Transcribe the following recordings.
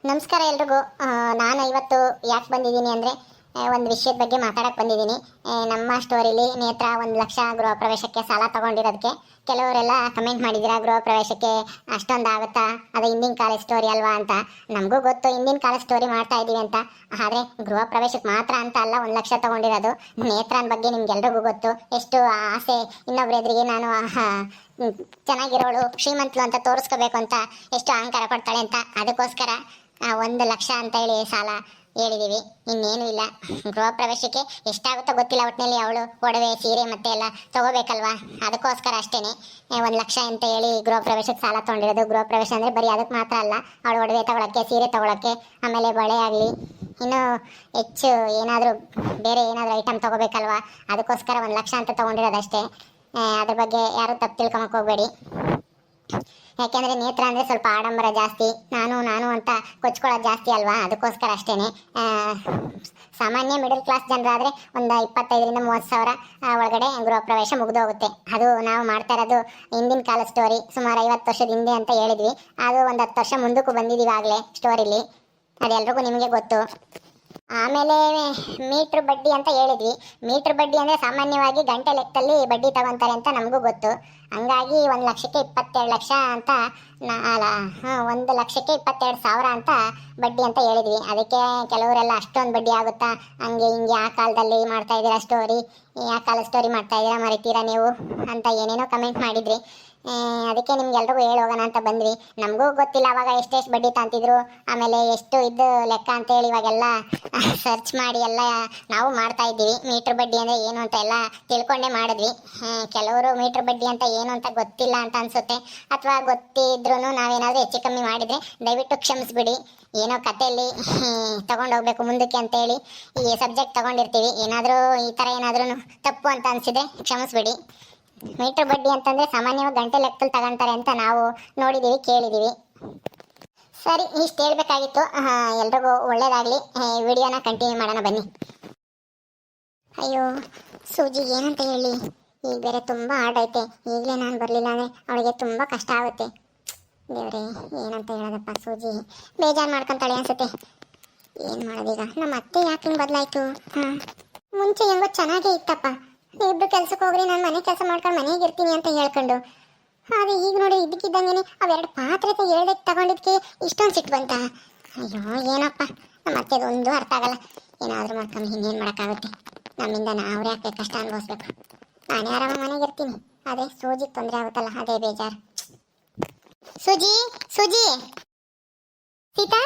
ನಮಸ್ಕಾರ ಎಲ್ರಿಗೂ. ನಾನು ಇವತ್ತು ಯಾಕೆ ಬಂದಿದ್ದೀನಿ ಅಂದರೆ ಒಂದು ವಿಷಯದ ಬಗ್ಗೆ ಮಾತಾಡಕ್ಕೆ ಬಂದಿದ್ದೀನಿ. ನಮ್ಮ ಸ್ಟೋರಿಲಿ ನೇತ್ರ 1,00,000 ಗೃಹ ಪ್ರವೇಶಕ್ಕೆ ಸಾಲ ತಗೊಂಡಿರೋದಕ್ಕೆ ಕೆಲವರೆಲ್ಲ ಕಮೆಂಟ್ ಮಾಡಿದ್ದೀರಾ, ಗೃಹ ಪ್ರವೇಶಕ್ಕೆ ಅಷ್ಟೊಂದು ಆಗುತ್ತಾ, ಅದು ಹಿಂದಿನ ಕಾಲ ಸ್ಟೋರಿ ಅಲ್ವಾ ಅಂತ. ನಮಗೂ ಗೊತ್ತು ಹಿಂದಿನ ಕಾಲ ಸ್ಟೋರಿ ಮಾಡ್ತಾ ಇದ್ದೀವಿ ಅಂತ. ಆದರೆ ಗೃಹ ಪ್ರವೇಶಕ್ಕೆ ಮಾತ್ರ ಅಂತ ಅಲ್ಲ 1,00,000 ತಗೊಂಡಿರೋದು. ನೇತ್ರನ ಬಗ್ಗೆ ನಿಮ್ಗೆಲ್ರಿಗೂ ಗೊತ್ತು, ಎಷ್ಟು ಆಸೆ ಇನ್ನೊಬ್ರ ಎದುರಿಗೆ ನಾನು ಚೆನ್ನಾಗಿರೋಳು ಶ್ರೀಮಂತಳು ಅಂತ ತೋರಿಸ್ಕೋಬೇಕು ಅಂತ ಎಷ್ಟು ಅಹಂಕಾರ ಪಡ್ತಾಳೆ ಅಂತ. ಅದಕ್ಕೋಸ್ಕರ 1,00,000 ಅಂತ ಹೇಳಿ ಸಾಲ ಹೇಳಿದೀವಿ. ಇನ್ನೇನು ಇಲ್ಲ, ಗೃಹ ಪ್ರವೇಶಕ್ಕೆ ಎಷ್ಟಾಗುತ್ತೋ ಗೊತ್ತಿಲ್ಲ, ಒಟ್ಟಿನಲ್ಲಿ ಅವಳು ಒಡವೆ ಸೀರೆ ಮತ್ತೆ ಎಲ್ಲ ತಗೋಬೇಕಲ್ವಾ, ಅದಕ್ಕೋಸ್ಕರ ಅಷ್ಟೇನೆ 1,00,000 ಅಂತ ಹೇಳಿ ಗೃಹ ಪ್ರವೇಶಕ್ಕೆ ಸಾಲ ತೊಗೊಂಡಿರೋದು. ಗೃಹ ಪ್ರವೇಶ ಅಂದರೆ ಬರೀ ಅದಕ್ಕೆ ಮಾತ್ರ ಅಲ್ಲ, ಅವಳು ಒಡವೆ ತಗೊಳಕ್ಕೆ, ಸೀರೆ ತಗೊಳಕ್ಕೆ, ಆಮೇಲೆ ಬಳೆ ಆಗಲಿ ಇನ್ನೂ ಹೆಚ್ಚು ಏನಾದರೂ ಬೇರೆ ಏನಾದರೂ ಐಟಮ್ ತಗೋಬೇಕಲ್ವಾ, ಅದಕ್ಕೋಸ್ಕರ 1,00,000 ಅಂತ ತೊಗೊಂಡಿರೋದಷ್ಟೇ. ಅದ್ರ ಬಗ್ಗೆ ಯಾರು ತಪ್ಪು ತಿಳ್ಕೊಳಕ್ಕೆ ಹೋಗಬೇಡಿ. ಯಾಕೆಂದರೆ ನೇತ್ರ ಅಂದರೆ ಸ್ವಲ್ಪ ಆಡಂಬರ ಜಾಸ್ತಿ, ನಾನು ಅಂತ ಕೊಚ್ಕೊಳ್ಳೋದು ಜಾಸ್ತಿ ಅಲ್ವಾ, ಅದಕ್ಕೋಸ್ಕರ ಅಷ್ಟೇನೆ. ಸಾಮಾನ್ಯ ಮಿಡಲ್ ಕ್ಲಾಸ್ ಜನರಾದರೆ ಒಂದು 25,000-30,000 ಒಳಗಡೆ ಗೃಹ ಪ್ರವೇಶ ಮುಗಿದೋಗುತ್ತೆ. ಅದು ನಾವು ಮಾಡ್ತಾ ಇರೋದು ಹಿಂದಿನ ಕಾಲ ಸ್ಟೋರಿ, ಸುಮಾರು 50 ವರ್ಷದ ಹಿಂದೆ ಅಂತ ಹೇಳಿದ್ವಿ. ಅದು ಒಂದು 10 ವರ್ಷ ಮುಂದಕ್ಕೂ ಬಂದಿದ್ದೀವಿ ಆಗಲೇ ಸ್ಟೋರಿಲಿ, ಅದೆಲ್ರಿಗೂ ನಿಮಗೆ ಗೊತ್ತು. ಆಮೇಲೆ ಮೀಟ್ರ್ ಬಡ್ಡಿ ಅಂತ ಹೇಳಿದ್ವಿ. ಮೀಟ್ರ್ ಬಡ್ಡಿ ಅಂದರೆ ಸಾಮಾನ್ಯವಾಗಿ ಗಂಟೆ ಲೆಕ್ಕದಲ್ಲಿ ಬಡ್ಡಿ ತಗೊತಾರೆ ಅಂತ ನಮಗೂ ಗೊತ್ತು. ಹಂಗಾಗಿ 1,00,000ಕ್ಕೆ 22,00,000 ಅಂತ ಅಲ್ಲ, 1,22,000 ಅಂತ ಬಡ್ಡಿ ಅಂತ ಹೇಳಿದ್ವಿ. ಅದಕ್ಕೆ ಕೆಲವರೆಲ್ಲ ಅಷ್ಟೊಂದು ಬಡ್ಡಿ ಆಗುತ್ತಾ, ಹಂಗೆ ಹಿಂಗೆ ಆ ಕಾಲದಲ್ಲಿ ಮಾಡ್ತಾ ಇದ್ದೀರಾ ಸ್ಟೋರಿ, ಆ ಕಾಲ ಸ್ಟೋರಿ ಮಾಡ್ತಾ ಇದ್ದೀರಾ, ಮರಿತೀರಾ ನೀವು ಅಂತ ಏನೇನೋ ಕಮೆಂಟ್ ಮಾಡಿದ್ರಿ. ಅದಕ್ಕೆ ನಿಮ್ಗೆಲ್ರಿಗೂ ಹೇಳೋಗೋಣ ಅಂತ ಬಂದ್ವಿ. ನಮಗೂ ಗೊತ್ತಿಲ್ಲ ಅವಾಗ ಎಷ್ಟೆಷ್ಟು ಬಡ್ಡಿ ತಾಂತಿದ್ರು, ಆಮೇಲೆ ಎಷ್ಟು ಇದ್ದು ಲೆಕ್ಕ ಅಂತೇಳಿ ಇವಾಗೆಲ್ಲ ಸರ್ಚ್ ಮಾಡಿ ಎಲ್ಲ ನಾವು ಮಾಡ್ತಾ ಇದ್ದೀವಿ. ಮೀಟ್ರ್ ಬಡ್ಡಿ ಅಂದರೆ ಏನು ಅಂತ ಎಲ್ಲ ತಿಳ್ಕೊಂಡೇ ಮಾಡಿದ್ವಿ. ಕೆಲವರು ಮೀಟ್ರ್ ಬಡ್ಡಿ ಅಂತ ಏನು ಅಂತ ಗೊತ್ತಿಲ್ಲ ಅಂತ ಅನಿಸುತ್ತೆ, ಅಥವಾ ಗೊತ್ತಿದ್ರೂ ನಾವೇನಾದರೂ ಹೆಚ್ಚು ಕಮ್ಮಿ ಮಾಡಿದರೆ ದಯವಿಟ್ಟು ಕ್ಷಮಿಸ್ಬಿಡಿ. ಏನೋ ಕಥೆಯಲ್ಲಿ ತಗೊಂಡೋಗ್ಬೇಕು ಮುಂದಕ್ಕೆ ಅಂತೇಳಿ ಈ ಸಬ್ಜೆಕ್ಟ್ ತಗೊಂಡಿರ್ತೀವಿ. ಏನಾದರೂ ಈ ಥರ ಏನಾದ್ರೂ ತಪ್ಪು ಅಂತ ಅನಿಸಿದೆ ಕ್ಷಮಿಸ್ಬಿಡಿ. ಮೀಟ್ರ್ ಬಡ್ಡಿ ಅಂತಂದರೆ ಸಾಮಾನ್ಯವಾಗಿ ಗಂಟೆ ಲೆಕ್ಕದಲ್ಲಿ ತಗೊಳ್ತಾರೆ ಅಂತ ನಾವು ನೋಡಿದ್ದೀವಿ, ಕೇಳಿದ್ದೀವಿ. ಸರಿ, ಇಷ್ಟು ಹೇಳ್ಬೇಕಾಗಿತ್ತು. ಎಲ್ರಿಗೂ ಒಳ್ಳೇದಾಗಲಿ. ವಿಡಿಯೋನ ಕಂಟಿನ್ಯೂ ಮಾಡೋಣ ಬನ್ನಿ. ಅಯ್ಯೋ ಸೂಜಿ ಏನಂತ ಹೇಳಿ, ಈಗ ಬೇರೆ ತುಂಬ ಆಡೈತೆ. ಈಗಲೇ ನಾನು ಬರಲಿಲ್ಲ ಅಂದರೆ ಅವಳಿಗೆ ತುಂಬ ಕಷ್ಟ ಆಗುತ್ತೆ. ದೇವ್ರೆ ಏನಂತ ಹೇಳೋದಪ್ಪ, ಸೂಜಿ ಬೇಜಾರು ಮಾಡ್ಕೊತಾಳೆ ಅನ್ಸುತ್ತೆ. ಏನು ಮಾಡೋದೀಗ, ನಮ್ಮ ಅತ್ತೆ ಯಾಕೆ ಹಿಂಗೆ ಬದಲಾಯಿತು? ಮುಂಚೆ ಹೆಂಗೋ ಚೆನ್ನಾಗೇ ಇತ್ತಪ್ಪ, ಇಬ್ಬರು ಕೆಲ್ಸಕ್ಕೆ ಹೋಗ್ರಿ, ನಾನು ಮನೆ ಕೆಲಸ ಮಾಡ್ಕೊಂಡು ಮನೆಗೆ ಇರ್ತೀನಿ ಅಂತ ಹೇಳ್ಕೊಂಡು. ಆದರೆ ಈಗ ನೋಡಿ ಇದ್ದಕ್ಕಿದ್ದಂಗೆ ಅವೆರಡು ಪಾತ್ರೆ ಹೇಳ್ದಕ್ಕೆ ತಗೊಂಡಿದ್ದಕ್ಕೆ ಇಷ್ಟೊಂದು ಸಿಟ್ಟು ಬಂತ. ಅಯ್ಯೋ ಏನಪ್ಪ, ನಮ್ಮ ಅತ್ತೆದು ಒಂದು ಅರ್ಥ ಆಗಲ್ಲ. ಏನಾದರೂ ಮಾಡ್ಕೊಂಡು ಇನ್ನೇನು ಮಾಡೋಕ್ಕಾಗುತ್ತೆ, ನಮ್ಮಿಂದ ನಾವ್ರೇ ಯಾಕೆ ಕಷ್ಟ ಅನುಭವಿಸ್ಬೇಕು. ನಾನೇ ಆರಾಮ ಮನೆಗೆ ಇರ್ತೀನಿ, ಅದೇ ಸೂಜಿಗೆ ತೊಂದರೆ ಆಗುತ್ತಲ್ಲ, ಅದೇ ಬೇಜಾರು. ಸೂಜಿ ಸೂಜಿ ಸೀತಾ,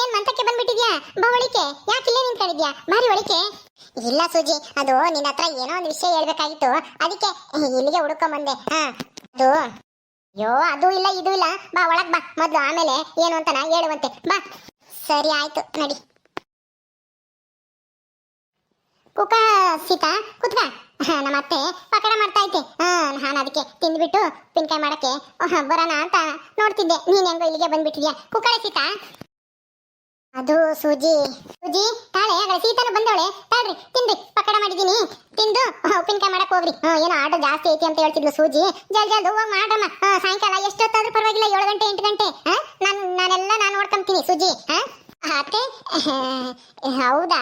ಏನ್ ಮಂತಕ್ಕೆ ಬಂದ್ಬಿಟ್ಟಿದ್ಯಾ? ಬಾ ಒಳಿಕೆ, ಯಾಕೆ ಇಲ್ಲೇ ನಿಂತ್ಕೊಂಡಿದ್ಯಾ? ಬಾರಿ ಒಳಿಕೆ. ಇಲ್ಲ ಸೂಜಿ, ಅದು ನಿನ್ನ ಹತ್ರ ಏನೋ ಒಂದು ವಿಷಯ ಹೇಳ್ಬೇಕಾಗಿತ್ತು, ಅದಕ್ಕೆ ಇಲ್ಲಿಗೆ ಹುಡುಕೊಂಡ್ ಬಂದೆ. ಅದು ಅಯ್ಯೋ ಅದು ಇಲ್ಲ ಇದು ಇಲ್ಲ, ಬಾ ಒಳಗ್ ಬಾ ಮೊದ್ಲು, ಆಮೇಲೆ ಏನು ಅಂತ ನಾ ಹೇಳುವಂತೆ, ಬಾ. ಸರಿ ಆಯ್ತು ನಡಿ. ಕುಕ ಸೀತಾ ಕುತ್ಕ. ನಮ್ಮ ಅತ್ತೆ ಪಕಡ ಮಾಡ್ತಾ ಐತೆ. ನಾನು ಅದಕ್ಕೆ ತಿಂದ್ಬಿಟ್ಟು ಉಪ್ಪಿನಕಾಯಿ ಮಾಡಕ್ಕೆ ಬರೋಣ ಅಂತ ನೋಡ್ತಿದ್ದೆ. ನೀನ್ ಹೆಂಗೋ ಇಲ್ಲಿಗೆ ಬಂದ್ಬಿಟ್ಟಿದ್ಯಾ. ಕುಕ್ಕಳೆ ಸೀತಾ. ಅದು ಸೂಜಿ ಸೂಜಿ ತಾಳೆ ಆಗಲೇ ಸೀತಾನು ಬಂದವಳೆ, ತಾಳ್ರಿ ತಿನ್ರಿ, ಪಕಡ ಮಾಡಿದೀನಿ, ತಿಂದು ಉಪ್ಪಿನಕಾಯಿ ಮಾಡಕ್ ಹೋಗ್ರಿ. ಏನೋ ಆರ್ಡರ್ ಜಾಸ್ತಿ ಐತಿ ಅಂತ ಹೇಳ್ತಿದ್ಲು ಸೂಜಿ. ಜಲ್ದಿ ಹೋಗಿ ಮಾಡಮ್ಮ. ಸಾಯಂಕಾಲ ಎಷ್ಟೊತ್ತಾದ್ರೂ ಪರವಾಗಿಲ್ಲ, 7 ಗಂಟೆ 8 ಗಂಟೆ. ನಾನು ನೋಡ್ಕೊಂತೀನಿ ಸೂಜಿ. ಅತ್ತೆ ಹೌದಾ,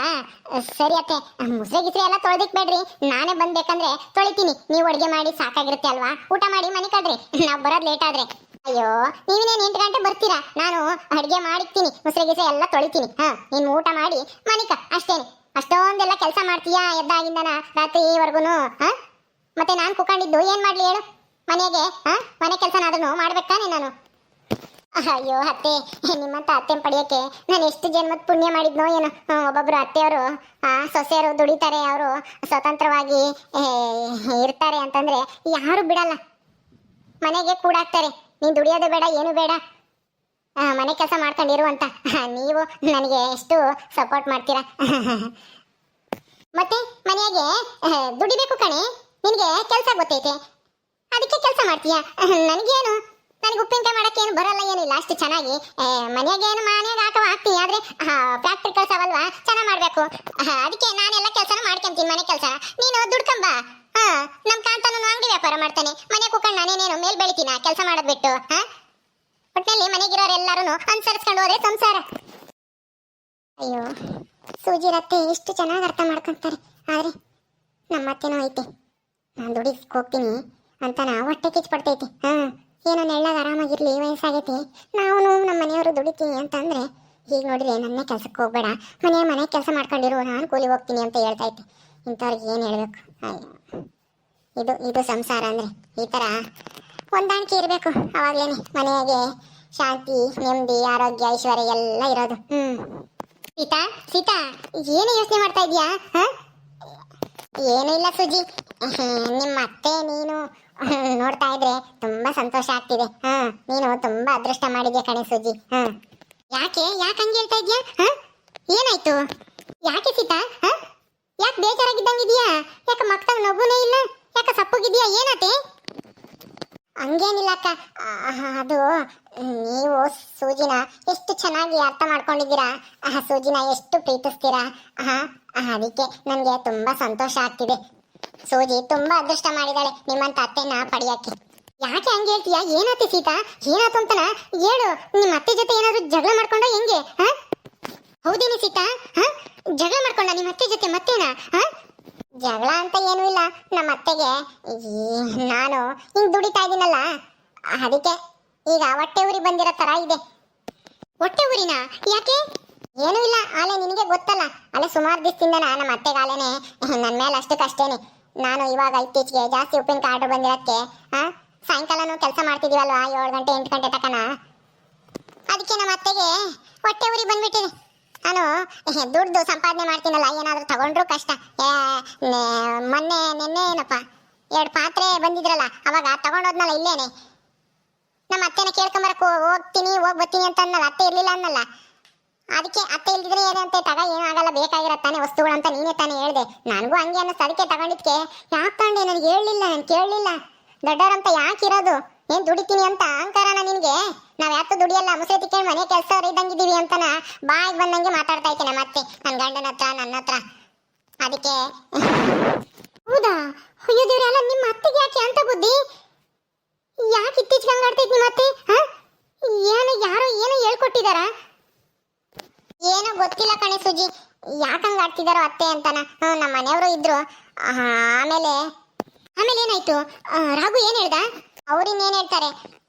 ಸರಿ ಅತ್ತೆ. ಮುಸ್ರೆ ಗಿಸ್ರೆ ಎಲ್ಲ ತೊಳೆದಿಕ್ಬೇಡ್ರಿ, ನಾನೇ ಬಂದ್ಬೇಕಂದ್ರೆ ತೊಳಿತೀನಿ. ನೀವು ಅಡುಗೆ ಮಾಡಿ ಸಾಕಾಗಿರುತ್ತೆ ಅಲ್ವಾ, ಊಟ ಮಾಡಿ ಮನೆ ಕಳ್ರಿ, ನಾವು ಬರೋದು ಲೇಟ್ ಆದ್ರೆ. ಅಯ್ಯೋ ನೀವೇನೇನು 8 ಗಂಟೆ ಬರ್ತೀರಾ, ನಾನು ಅಡುಗೆ ಮಾಡಿಕ್ತೀನಿ, ಮುಸ್ರೆ ಗಿಸ್ರೆ ಎಲ್ಲ ತೊಳಿತೀನಿ. ನೀನು ಊಟ ಮಾಡಿ ಮನಿಕ ಅಷ್ಟೇನೆ. ಅಷ್ಟೊಂದೆಲ್ಲ ಕೆಲಸ ಮಾಡ್ತೀಯಾ ಎದ್ದಾಗಿಂದನ ರಾತ್ರಿವರೆಗೂ? ಮತ್ತೆ ನಾನು ಕುಕೊಂಡಿದ್ದು ಏನು ಮಾಡಲಿ ಹೇಳು, ಮನೆಗೆ ಮನೆ ಕೆಲಸನಾದ್ರೂ ಮಾಡ್ಬೇಕಾನೆ ನಾನು. ಅಯ್ಯೋ ಅತ್ತೆ, ನಿಮ್ಮಂತ ಅತ್ತೆ ಪಡೆಯೋಕ್ಕೆ ನಾನು ಎಷ್ಟು ಜನ್ಮದ ಪುಣ್ಯ ಮಾಡಿದ್ನೋ ಏನೋ. ಒಬ್ಬೊಬ್ರು ಅತ್ತೆಯವರು ಸೊಸೆಯರು ದುಡಿತಾರೆ, ಅವರು ಸ್ವತಂತ್ರವಾಗಿ ಇರ್ತಾರೆ ಅಂತಂದ್ರೆ ಯಾರು ಬಿಡಲ್ಲ, ಮನೆಗೆ ಕೂಡಾಕ್ತಾರೆ. ನೀನು ದುಡಿಯೋದು ಬೇಡ ಏನು ಬೇಡ, ಮನೆ ಕೆಲಸ ಮಾಡ್ಕೊಂಡಿರು ಅಂತ. ನೀವು ನನಗೆ ಎಷ್ಟು ಸಪೋರ್ಟ್ ಮಾಡ್ತೀರಾ. ಮತ್ತೆ ಮನೆಗೆ ದುಡಿಬೇಕು ಕಣೆ, ನಿನಗೆ ಕೆಲಸ ಗೊತ್ತೈತೆ, ಅದಕ್ಕೆ ಕೆಲಸ ಮಾಡ್ತೀಯಾ. ನನಗೇನು, ನನಗೆ ಉಪ್ಪಿನಕಾಯಿ ಮಾಡಕ್ಕೆ ಏನು ಬರಲ್ಲ, ಏನಿಲ್ಲ ಅಷ್ಟು ಚೆನ್ನಾಗಿ. ಮನೆಯಾಗೇನು ಮನೆಯಾಗ ಹಾಕ್ತೀನಿ, ಆದರೆ ಫ್ಯಾಕ್ಟ್ರಿ ಕೆಲಸವಲ್ವಾ, ಚೆನ್ನಾಗಿ ಮಾಡಬೇಕು. ಅದಕ್ಕೆ ನಾನೆಲ್ಲ ಕೆಲಸನ ಮಾಡ್ಕೊಂತೀನಿ, ಮನೆ ಕೆಲಸ. ನೀನು ದುಡ್ಕೊಂಬ. ನಮ್ಮ ಕಾಂತನು ಅಂಗಡಿ ವ್ಯಾಪಾರ ಮಾಡ್ತಾನೆ, ಮನೆ ಕುತ್ಕೊಂಡು ನಾನೇನೇನು ಮೇಲ್ ಬೆಳಿತೀನ ಕೆಲಸ ಮಾಡೋದು ಬಿಟ್ಟು. ಒಟ್ಟಿನಲ್ಲಿ ಮನೆಗಿರೋರೆಲ್ಲರೂ ಅನುಸರಿಸ್ಕೊಂಡು ಹೋದ್ರೆ ಸಂಸಾರ. ಅಯ್ಯೋ, ಸೂಜಿ ರತ್ತೆ ಎಷ್ಟು ಚೆನ್ನಾಗಿ ಅರ್ಥ ಮಾಡ್ಕೊಂತಾರೆ. ಆದರೆ ನಮ್ಮ ಅತ್ತೆನೂ ಐತೆ, ನಾನು ದುಡಿಸ್ಕ್ ಹೋಗ್ತೀನಿ ಅಂತ ಹೊಟ್ಟೆ ಕಿಚ್ಪಡ್ತೈತಿ. ಏನೋ ನೆಳ್ಳಾಗ ಆರಾಮಾಗಿರ್ಲಿ, ವಯಸ್ಸಾಗೈತಿ, ನಾವು ನಮ್ಮ ಮನೆಯವರು ದುಡಿತೀನಿ ಅಂತಂದ್ರೆ ಈಗ ನೋಡಿದ್ರೆ ನನ್ನೇ ಕೆಲ್ಸಕ್ಕೆ ಹೋಗ್ಬೇಡ, ಮನೆ ಕೆಲಸ ಮಾಡ್ಕೊಂಡಿರು, ನಾನು ಕೂಲಿ ಹೋಗ್ತೀನಿ ಅಂತ ಹೇಳ್ತಾ ಇದ್ದೆ. ಇಂಥವ್ರಿಗೆ ಏನು ಹೇಳ್ಬೇಕು? ಅಯ್ಯೋ, ಇದು ಸಂಸಾರ ಅಂದರೆ ಈ ಥರ ಹೊಂದಾಣಿಕೆ ಇರಬೇಕು. ಅವಾಗಲೇ ಮನೆಗೆ ಶಾಂತಿ, ನೆಮ್ಮದಿ, ಆರೋಗ್ಯ, ಐಶ್ವರ್ಯ ಎಲ್ಲ ಇರೋದು. ಸೀತಾ ಸೀತಾ, ಏನು ಯೋಚನೆ ಮಾಡ್ತಾ ಇದೀಯಾ? ಏನೂ ಇಲ್ಲ ಸುಜಿ, ನಿಮ್ಮ ಅತ್ತೆ ನೀನು ನೋಡ್ತಾ ಇದ್ರೆ ತುಂಬಾ ಸಂತೋಷ ಆಗ್ತಿದೆ. ನೀನು ತುಂಬಾ ಅದೃಷ್ಟ ಮಾಡಿದ್ಯಾ ಕಣೆ ಸುಜಿ. ಯಾಕೆ ಹಂಗೆ ಹೇಳ್ತಾ ಇದ್ಯಾ? ಏನಾಯ್ತು? ಯಾಕೆ ಸೀತಾ? ಯಾಕೆ ಬೇಜಾರಾಗಿದ್ದಂಗಿದ್ಯಾ? ಯಾಕೆ ಮಕ್ಕಳ ನಗುನೇ ಇಲ್ಲ? ಯಾಕೆ ಸಪ್ಪಗಿದ್ಯಾ? ಏನಾತೆ? ಹಂಗೇನಿಲ್ಲ ಅಕ್ಕ, ಅದು ನೀವು ಸೂಜಿನ ಎಷ್ಟು ಚೆನ್ನಾಗಿ ಅರ್ಥ ಮಾಡ್ಕೊಂಡಿದ್ದೀರಾ, ಸೂಜಿನ ಎಷ್ಟು ಪ್ರೀತಿಸ್ತೀರಾ, ಅದಕ್ಕೆ ನನಗೆ ತುಂಬಾ ಸಂತೋಷ ಆಗ್ತಿದೆ. ಸೂಜಿ ತುಂಬಾ ಅದೃಷ್ಟ ಮಾಡಿದಾಳೆ ನಿಮ್ಮಂತ ಅತ್ತೆನ ಪಡೆಯಕ್ಕೆ. ಯಾಕೆ ಹಂಗೆ ಹೇಳ್ತೀಯಾ? ಏನಾಯ್ತು ಸೀತಾ? ಏನಾಯ್ತು ಅಂತನ ಹೇಳು. ನಿಮ್ಮ ಅತ್ತೆ ಜೊತೆ ಏನಾದ್ರು ಜಗಳ ಮಾಡ್ಕೊಂಡ ಹೆಂಗೆ? ಹೌದೇನು ಸೀತಾ? ಜಗಳ ಮಾಡ್ಕೊಂಡ ನಿಮ್ಮ ಅತ್ತೆ ಜೊತೆ? ಮತ್ತೇನಾ? ಜಗಳ ಅಂತ ಏನೂ ಇಲ್ಲ. ನಮ್ಮ ಅತ್ತೆಗೆ ನಾನು ಹಿಂಗ್ ದುಡಿತಾ ಇದ್ದೀನಲ್ಲ, ಅದಕ್ಕೆ ಈಗ ಹೊಟ್ಟೆ ಉರಿ ಬಂದಿರೋ ತರ ಇದೆ. ಹೊಟ್ಟೆ ಉರಿನ? ಯಾಕೆ? ಏನೂ ಇಲ್ಲ, ಆಲೆ ನಿನಗೆ ಗೊತ್ತಲ್ಲ, ಅಲ್ಲೇ ಸುಮಾರು ದಿವಸದಿಂದ ನಮ್ಮ ಅತ್ತೆಗೆ ಆಲೇನೆ ನನ್ನ ಮೇಲೆ ಅಷ್ಟಕ್ಕಷ್ಟೇನೆ. ನಾನು ಇವಾಗ ಇತ್ತೀಚೆಗೆ ಜಾಸ್ತಿ ಉಪ್ಪಿನಕಾಯಿ ಆರ್ಡರ್ ಬಂದಿರೋಕ್ಕೆ ಸಾಯಂಕಾಲನೂ ಕೆಲಸ ಮಾಡ್ತಿದೀವಲ್ವಾ, 7 ಗಂಟೆ 8 ಗಂಟೆ ತಕನ, ಅದಕ್ಕೆ ನಮ್ಮ ಅತ್ತೆಗೆ ಹೊಟ್ಟೆ ಉರಿ ಬಂದ್ಬಿಟ್ಟಿದೆ. ನಾನು ದುಡ್ಡು ಸಂಪಾದನೆ ಮಾಡ್ತೀನಲ್ಲ, ಏನಾದರೂ ತಗೊಂಡ್ರು ಕಷ್ಟ. ಮೊನ್ನೆ ನಿನ್ನೆ ಏನಪ್ಪ 2 ಪಾತ್ರೆ ಬಂದಿದ್ರಲ್ಲ, ಅವಾಗ ತಗೊಂಡೋದ್ನಲ್ಲ ಇಲ್ಲೇನೆ. ನಮ್ಮ ಅತ್ತೆನ ಕೇಳ್ಕೊಂಬರಕ್ ಹೋಗ್ತೀನಿ ಬರ್ತೀನಿ ಅಂತ ಅನ್ನಲ್ಲ, ಅತ್ತೆ ಇರ್ಲಿಲ್ಲ ಅನ್ನಲ್ಲ. ಅದಕ್ಕೆ ಅತ್ತೆ ಇಲ್ದಿದ್ರೆ ಏನಂತೆ, ತಗ ಏನೂ ಆಗಲ್ಲ, ಬೇಕಾಗಿರತ್ತಾನೆ ವಸ್ತುಗಳು ಅಂತ ನೀನೇ ತಾನೇ ಹೇಳ್ದೆ. ನನಗೂ ಹಂಗೆ ಅನ್ನಿಸ್ತು, ಅದಕ್ಕೆ ತಗೊಂಡಿದ್ಕೆ. ಯಾಕೆ ತಗೊಂಡೆ? ನನಗೆ ಹೇಳಲಿಲ್ಲ, ನಾನು ಕೇಳಲಿಲ್ಲ. ದೊಡ್ಡವರಂತ ಯಾಕಿರೋದು? ಏನ್ ದುಡಿತೀನಿ ಅಂತ ಅಹಂಕಾರನ ನಿನ್ಗೆ? ನಾವ್ ಯಾಕೆ ದುಡಿಯಲ್ಲ, ಮುಸೆ ತಿಕ್ಕೊಂಡು ಮನೆ ಕೆಲಸ ಇದ್ದಂಗಿದ್ದೀವಿ ಅಂತನ ಬಾಯಿಗೆ ಬಂದಂಗೆ ಮಾತಾಡ್ತಾ ಐತೆ ನಮ್ಮ ಅತ್ತೆ, ನನ್ನ ಗಂಡನ ಹತ್ರ, ನನ್ನ ಹತ್ರ. ಅದಕ್ಕೆ ಹೌದಾ? ಅಯ್ಯೋ ದೇವ್ರೆ, ಅಲ್ಲ ನಿಮ್ಮ ಅತ್ತೆಗೆ ಯಾಕೆ ಅಂತ ಬುದ್ಧಿ? ಯಾಕೆ ಇತ್ತೀಚೆಗೆ ಹಂಗಾಡ್ತೈತಿ ನಿಮ್ಮ ಅತ್ತೆ? ಏನು ಯಾರೋ ಏನೋ ಹೇಳ್ಕೊಟ್ಟಿದಾರ? ಏನೋ ಗೊತ್ತಿಲ್ಲ ಕಣೆ ಸುಜಿ, ಯಾಕಂಗ ಆಡ್ತಿದಾರೋ ಅತ್ತೆ ಅಂತನ. ನಮ್ಮ ಮನೆಯವರು ಇದ್ರು. ಆಮೇಲೆ ಏನಾಯ್ತು? ರಾಘು ಏನ್ ಹೇಳ್ದ? ಅವ್ರಿನ್ನೇನ್ ಹೇಳ್ತಾರೆ,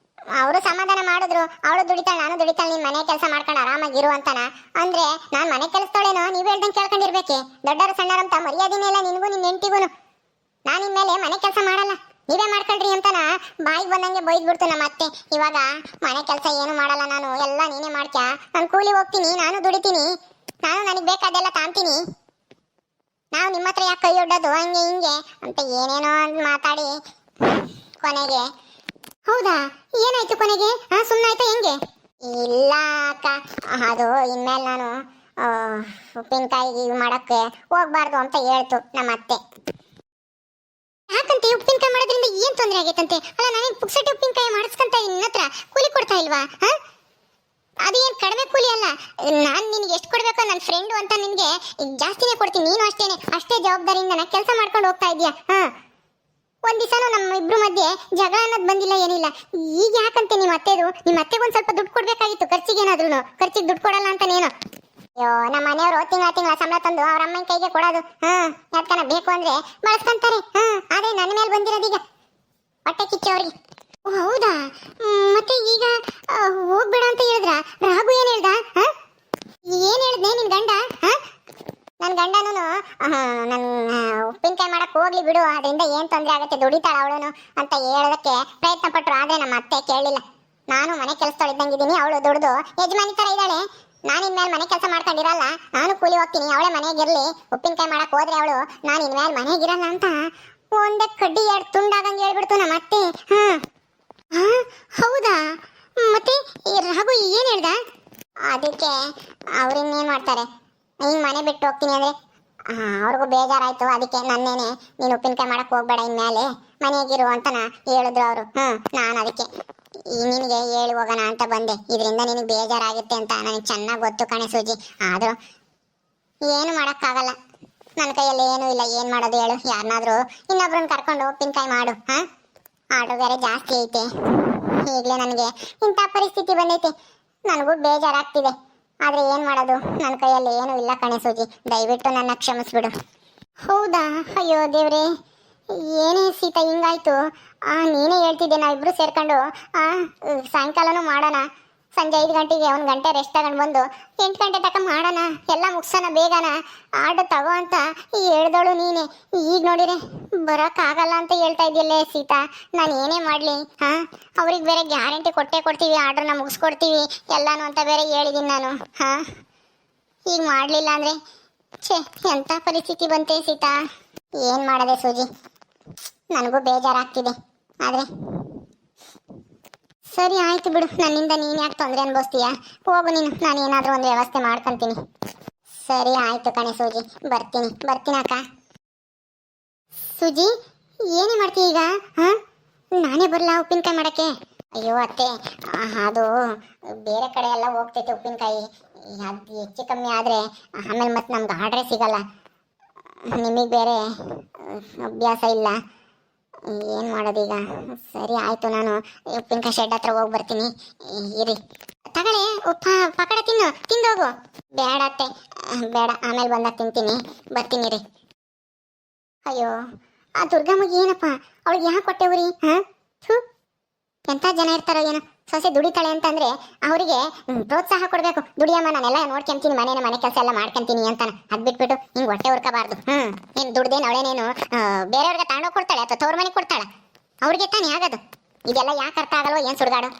ಅವರು ಸಮಾಧಾನ ಮಾಡಿದ್ರು. ಅವಳು ದುಡಿತಾಳೆ, ನಾನು ದುಡಿತಾಳೆ, ನೀನ್ ಮನೆ ಕೆಲಸ ಮಾಡ್ಕೊಂಡು ಆರಾಮಾಗಿರು ಅಂತನ. ಅಂದ್ರೆ ನಾನ್ ಮನೆ ಕೆಲಸದೋಳೇನೋ, ನೀವ್ ಹೇಳ್ದಂಗೆ ಕೇಳ್ಕೊಂಡಿರ್ಬೇಕೆ. ದೊಡ್ಡವರು ಸಣ್ಣರಂತ ಮರ್ಯಾದಿನೇ ಇಲ್ಲ ನಿನ್ಗೂ ನಿನ್ ಹೆಂಡತಿಗೂನು. ನಾನು ಇನ್ಮೇಲೆ ಮನೆ ಕೆಲಸ ಮಾಡಲ್ಲ, ನೀವೇ ಮಾಡ್ಕೊಳ್ರಿ ಅಂತನ ಬಾಯಿಗೆ ಬಂದಂಗೆ ಬೈದ್ಬಿಡ್ತು ನಮ್ಮ ಅತ್ತೆ. ಇವಾಗ ಮನೆ ಕೆಲಸ ಏನು ಮಾಡಲ್ಲ ನಾನು, ಎಲ್ಲ ನೀನೇ ಮಾಡ್ತ್ಯಾ, ನಾನು ಕೂಲಿ ಹೋಗ್ತೀನಿ, ನಾನು ದುಡಿತೀನಿ, ನಾನು ನನಗೆ ಬೇಕಾದೆಲ್ಲ ತಾಂತೀನಿ, ನಾವು ನಿಮ್ಮ ಹತ್ರ ಯಾಕೆ ಕೈ ಒಡ್ಡೋದು, ಹಂಗೆ ಹಿಂಗೆ ಅಂತ ಏನೇನೋ ಮಾತಾಡಿ ಕೊನೆಗೆ. ಹೌದಾ? ಏನಾಯ್ತು ಕೊನೆಗೆ? ಸುಮ್ಮನಾಯ್ತಾ ಹೆಂಗೆ? ಇಲ್ಲ ಅಕ್ಕ, ಅದು ಇನ್ಮೇಲೆ ನಾನು ಉಪ್ಪಿನಕಾಯಿ ಮಾಡಕ್ಕೆ ಹೋಗ್ಬಾರ್ದು ಅಂತ ಹೇಳ್ತು ನಮ್ಮ ಅತ್ತೆ. ಯಾಕಂತೆ? ಉಪ್ಪಿನಕಾಯಿ ಮಾಡೋದ್ರಿಂದ ಏನ್ ತೊಂದರೆ ಆಗೈತಂತೆ? ಅಲ್ಲ, ನಾನೇನ್ ಪುಕ್ಸಟ್ಟೆ ಉಪ್ಪಿನಕಾಯಿ ಮಾಡಿಸ್ಕೊಂತ ನಿನ್ನ ಹತ್ರ ಕೂಲಿ ಕೊಡ್ತಾ ಇಲ್ವಾ? ಅದೇನ್ ಕಡಿಮೆ ಕೂಲಿ ಅಲ್ಲ, ನಾನ್ ನಿನ್ಗೆ ಎಷ್ಟು ಕೊಡ್ಬೇಕೋ, ನನ್ನ ಫ್ರೆಂಡು ಅಂತ ನಿನ್ಗೆ ಜಾಸ್ತಿನೇ ಕೊಡ್ತೀನಿ. ನೀನು ಅಷ್ಟೇನೆ, ಅಷ್ಟೇ ಜವಾಬ್ದಾರಿಯಿಂದ ನಾ ಕೆಲಸ ಮಾಡ್ಕೊಂಡು ಹೋಗ್ತಾ ಇದೀಯಾ. ಒಂದ್ ದಿವಸನೂ ನಮ್ಮ ಇಬ್ರು ಮಧ್ಯೆ ಜಗಳ ಅನ್ನೋದು ಬಂದಿಲ್ಲ, ಏನಿಲ್ಲ. ಈಗ ಯಾಕಂತೆ ನಿಮ್ಮ ಅತ್ತೆಗೊಂದು ಸ್ವಲ್ಪ ದುಡ್ಡು ಕೊಡ್ಬೇಕಾಗಿತ್ತು, ಖರ್ಚಿಗೆ ಏನಾದ್ರು. ಖರ್ಚಿಗೆ ದುಡ್ಡು ಕೊಡಲ್ಲ ಅಂತಾನೇನು? ಅಯ್ಯೋ, ನಮ್ಮ ಮನೆಯವರು ತಿಂಗಳ ಸಂಬಳ ತಂದು ಅವ್ರ ಅಮ್ಮನ ಕೈಗೆ ಕೊಡೋದು. ಯಾಕನ ಬೇಕು ಅಂದ್ರೆ ಬಳಸ್ಕೊಂತಾರೆ. ಆದ್ರೆ ನನ್ನ ಮೇಲೆ ಬಂದಿರೋದೀಗ ಹೊಟ್ಟೆ ಕಿಚ್ಚ ಅವ್ರಿಗೆ. ಹೌದಾ? ಮತ್ತೆ ಈಗ ಹೋಗ್ಬೇಡ ಅಂತ ಹೇಳಿದ್ರ? ರಾಘು ಏನ್ ಹೇಳ್ದ? ಏನ್ ಹೇಳ್ದೆ ನಿನ್ ಗಂಡ? ನನ್ನ ಗಂಡನೂ ನನ್ನ ಉಪ್ಪಿನಕಾಯಿ ಮಾಡಕ್ ಹೋಗ್ಲಿ ಬಿಡು, ಅದರಿಂದ ಏನ್ ತೊಂದರೆ ಆಗತ್ತೆ, ದುಡಿತಾಳ ಅವಳುನು ಅಂತ ಹೇಳೋದಕ್ಕೆ ಪ್ರಯತ್ನ ಪಟ್ರು. ಆದ್ರೆ ನಮ್ಮ ಅತ್ತೆ ಕೇಳಲಿಲ್ಲ. ನಾನು ಮನೆ ಕೆಲಸದೊಳಿದ್ದಂಗಿದ್ದೀನಿ, ಅವಳು ದುಡ್ದು ಯಜಮಾನಿ ತರ ಇದ್ದಾಳೆ. ನಾನು ಇನ್ಮೇಲೆ ಮನೆ ಕೆಲಸ ಮಾಡ್ಕೊಂಡಿರಲ್ಲ, ನಾನು ಕೂಲಿ ಹೋಗ್ತೀನಿ, ಅವಳೇ ಮನೆಗಿರ್ಲಿ. ಉಪ್ಪಿನಕಾಯಿ ಮಾಡಕ್ ಹೋದ್ರೆ ಅವಳು, ನಾನು ಇನ್ಮೇಲೆ ಮನೆಗಿರಲ್ಲ ಅಂತ ಒಂದೇ ಕಡ್ಡಿ 2 ತುಂಡಾಗಂಗೆ ಹೇಳ್ಬಿಡ್ತು ನಮ್ಮ ಅತ್ತೆ. ಹೌದಾ? ಮತ್ತೆ ರಾಘು ಏನ್ ಹೇಳ್ದ? ಅದಕ್ಕೆ ಅವ್ರಿನ್ನೇನ್ ಮಾಡ್ತಾರೆ, ಹಿಂಗ್ ಮನೆ ಬಿಟ್ಟು ಹೋಗ್ತೀನಿ ಅಂದ್ರೆ ಅವ್ರಿಗೂ ಬೇಜಾರಾಯ್ತು. ಅದಕ್ಕೆ ನನ್ನೇನೆ, ನೀನು ಉಪ್ಪಿನಕಾಯಿ ಮಾಡಕ್ ಹೋಗ್ಬೇಡ, ಇನ್ಮೇಲೆ ಮನೆಗಿರು ಅಂತನ ಹೇಳಿದ್ರು ಅವರು. ನಾನು ಅದಕ್ಕೆ ನಿನಗೆ ಹೇಳಿ ಹೋಗೋಣ ಅಂತ ಬಂದೆ. ಇದರಿಂದ ನಿನಗೆ ಬೇಜಾರಾಗುತ್ತೆ ಅಂತ ನನಗೆ ಚೆನ್ನಾಗಿ ಗೊತ್ತು ಕಣೆ ಸೂಜಿ. ಆದರೂ ಏನು ಮಾಡೋಕ್ಕಾಗಲ್ಲ, ನನ್ನ ಕೈಯಲ್ಲಿ ಏನೂ ಇಲ್ಲ. ಏನು ಮಾಡೋದು ಹೇಳು? ಯಾರನ್ನಾದ್ರೂ ಇನ್ನೊಬ್ರನ್ನ ಕರ್ಕೊಂಡು ಉಪ್ಪಿನಕಾಯಿ ಮಾಡು. ಆರ್ಡರ್ ಬೇರೆ ಜಾಸ್ತಿ ಐತೆ. ಈಗಲೇ ನನಗೆ ಇಂಥ ಪರಿಸ್ಥಿತಿ ಬಂದೈತೆ, ನನಗೂ ಬೇಜಾರಾಗ್ತಿದೆ. ಆದರೆ ಏನು ಮಾಡೋದು, ನನ್ನ ಕೈಯಲ್ಲಿ ಏನೂ ಇಲ್ಲ ಕಣೆ ಸೂಜಿ, ದಯವಿಟ್ಟು ನನ್ನ ಕ್ಷಮಿಸ್ಬಿಡು. ಹೌದಾ? ಅಯ್ಯೋ ದೇವ್ರೆ, ಏನೇ ಸೀತಾ ಹಿಂಗಾಯ್ತು? ನೀನೇ ಹೇಳ್ತಿದ್ದೆ ನಾವಿಬ್ರು ಸೇರ್ಕೊಂಡು ಸಾಯಂಕಾಲನೂ ಮಾಡೋಣ, ಸಂಜೆ 5 ಗಂಟೆಗೆ 1 ಗಂಟೆ ರೆಸ್ಟ್ ತಗೊಂಡು ಬಂದು 8 ಗಂಟೆ ತನಕ ಮಾಡೋಣ, ಎಲ್ಲ ಮುಗ್ಸೋಣ ಬೇಗನ, ಆರ್ಡರ್ ತಗೋ ಅಂತ ಹೇಳ್ದೋಳು ನೀನೆ. ಈಗ ನೋಡಿರೆ ಬರೋಕ್ಕಾಗಲ್ಲ ಅಂತ ಹೇಳ್ತಾ ಇದೆಯಲ್ಲೇ ಸೀತಾ, ನಾನು ಏನೇ ಮಾಡಲಿ? ಅವ್ರಿಗೆ ಬೇರೆ ಗ್ಯಾರಂಟಿ ಕೊಟ್ಟೇ ಕೊಡ್ತೀವಿ, ಆರ್ಡ್ರನ್ನ ಮುಗಿಸ್ಕೊಡ್ತೀವಿ ಎಲ್ಲಾನು ಅಂತ ಬೇರೆ ಹೇಳಿದ್ದೀನಿ ನಾನು. ಈಗ ಮಾಡಲಿಲ್ಲ ಅಂದರೆ ಎಂಥ ಪರಿಸ್ಥಿತಿ ಬಂತೆ ಸೀತಾ. ಏನು ಮಾಡದೆ ಸೂಜಿ, ನನಗೂ ಬೇಜಾರಾಗ್ತಿದೆ. ಆದರೆ ಸರಿ ಆಯ್ತು ಬಿಡು, ನನ್ನಿಂದ ನೀನು ಯಾಕೆ ತೊಂದರೆ ಅನ್ಭವಿಸ್ತೀಯ? ಹೋಗು ನೀನು, ನಾನು ಏನಾದರೂ ಒಂದು ವ್ಯವಸ್ಥೆ ಮಾಡ್ಕೊತೀನಿ. ಸರಿ ಆಯ್ತು ಕಣೆ ಸೂಜಿ, ಬರ್ತೀನಿ ಅಕ್ಕ. ಸೂಜಿ, ಏನೇ ಮಾಡ್ತೀಯ ಈಗ? ನಾನೇ ಬರಲ್ಲ ಉಪ್ಪಿನಕಾಯಿ ಮಾಡೋಕ್ಕೆ? ಅಯ್ಯೋ ಅತ್ತೆ, ಅದು ಬೇರೆ ಕಡೆ ಎಲ್ಲ ಹೋಗ್ತೈತೆ ಉಪ್ಪಿನಕಾಯಿ, ಅದು ಹೆಚ್ಚು ಕಮ್ಮಿ ಆದರೆ ಆಮೇಲೆ ಮತ್ತೆ ನಮ್ಗೆ ಆರ್ಡ್ರೇ ಸಿಗಲ್ಲ, ನಿಮಗೆ ಬೇರೆ ಅಭ್ಯಾಸ ಇಲ್ಲ, ಏನು ಮಾಡೋದೀಗ? ಸರಿ ಆಯಿತು, ನಾನು ಉಪ್ಪಿನಕಾಯಿ ಶೆಡ್ ಹತ್ರ ಹೋಗಿ ಬರ್ತೀನಿ, ಇರಿ. ತಗೊಳ್ಳಿ ಪಕಡ ತಿಂದೋಗು. ಬೇಡ ಅತ್ತೆ, ಬೇಡ, ಆಮೇಲೆ ಬಂದಾಗ ತಿಂತೀನಿ, ಬರ್ತೀನಿ ರೀ. ಅಯ್ಯೋ ಆ ದುರ್ಗಮ್ಮಗೆ ಏನಪ್ಪ, ಅವಳಿಗೆ ಯಾಕೆ ಕೊಟ್ಟೆವ್ರಿ? ಎಂಥ ಜನ ಇರ್ತಾರೋ ಏನೋ, ಸೊಸೆ ದುಡಿತಾಳೆ ಅಂತಂದರೆ ಅವರಿಗೆ ಪ್ರೋತ್ಸಾಹ ಕೊಡಬೇಕು. ದುಡಿಯಮ್ಮ, ನಾನೆಲ್ಲ ನೋಡ್ಕೊಂತೀನಿ, ಮನೆ ಕೆಲಸ ಎಲ್ಲ ಮಾಡ್ಕೊಂತೀನಿ ಅಂತಾನೆ, ಅದು ಬಿಟ್ಬಿಟ್ಟು ಹಿಂಗೆ ಹೊಟ್ಟೆ ಹುರ್ಕೋಬಾರ್ದು. ಏನು ದುಡ್ದೇನು ಅವಳೇನೇನು ಬೇರೆಯವ್ರಿಗೆ ತಗೊಂಡೋಗಿ ಕೊಡ್ತಾಳೆ ಅಥವಾ ತವ್ರ ಮನೆಗೆ ಕೊಡ್ತಾಳೆ? ಅವ್ರಿಗೆ ತಾನೇ ಆಗೋದು. ಇದೆಲ್ಲ ಯಾಕೆ ಅರ್ಥ ಆಗಲ್ವೋ ಏನು ಸುಡ್ಗಾಡು?